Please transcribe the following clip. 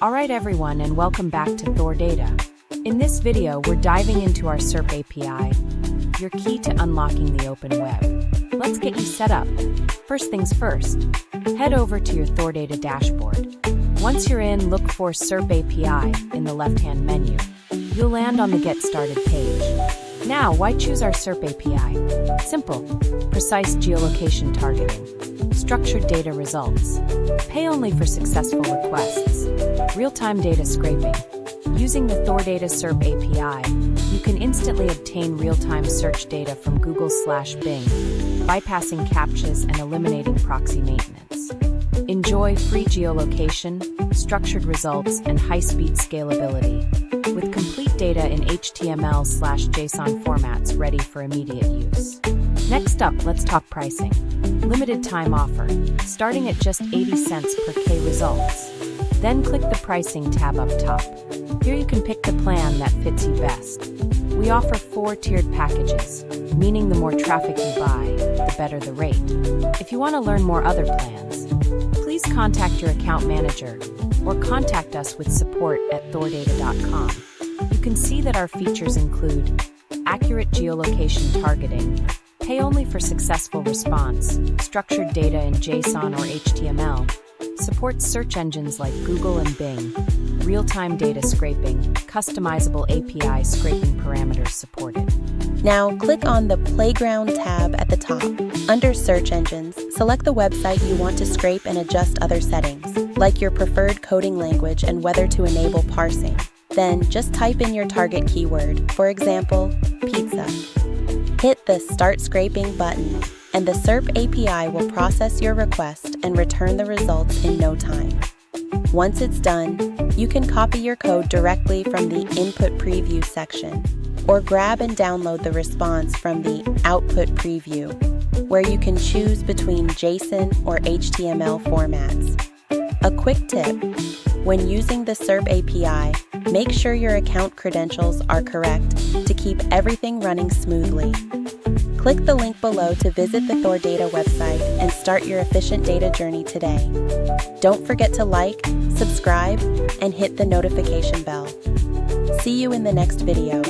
Alright everyone, and welcome back to Thordata. In this video, we're diving into our SERP API, your key to unlocking the open web. Let's get you set up. First things first, head over to your Thordata dashboard. Once you're in, look for SERP API in the left-hand menu. You'll land on the Get Started page. Now, why choose our SERP API? Simple. Precise geolocation targeting. Structured data results. Pay only for successful requests. Real-time data scraping. Using the Thordata SERP API, you can instantly obtain real-time search data from Google/Bing, bypassing CAPTCHAs and eliminating proxy maintenance. Enjoy free geolocation, structured results, and high-speed scalability, with complete data in HTML/JSON formats ready for immediate use. Next up, let's talk pricing. Limited time offer, starting at just 80 cents per K results. Then click the pricing tab up top. Here you can pick the plan that fits you best. We offer 4 tiered packages, meaning the more traffic you buy, the better the rate. If you want to learn more other plans, please contact your account manager or contact us with support@thordata.com. You can see that our features include accurate geolocation targeting, pay only for successful response, structured data in JSON or HTML, supports search engines like Google and Bing, real-time data scraping, customizable API scraping parameters supported. Now click on the Playground tab at the top. Under Search Engines, select the website you want to scrape and adjust other settings, like your preferred coding language and whether to enable parsing. Then just type in your target keyword, for example, pizza. Hit the Start Scraping button, and the SERP API will process your request and return the results in no time. Once it's done, you can copy your code directly from the Input Preview section, or grab and download the response from the Output Preview, where you can choose between JSON or HTML formats. A quick tip: when using the SERP API, make sure your account credentials are correct to keep everything running smoothly. Click the link below to visit the Thordata website and start your efficient data journey today. Don't forget to like, subscribe, and hit the notification bell. See you in the next video.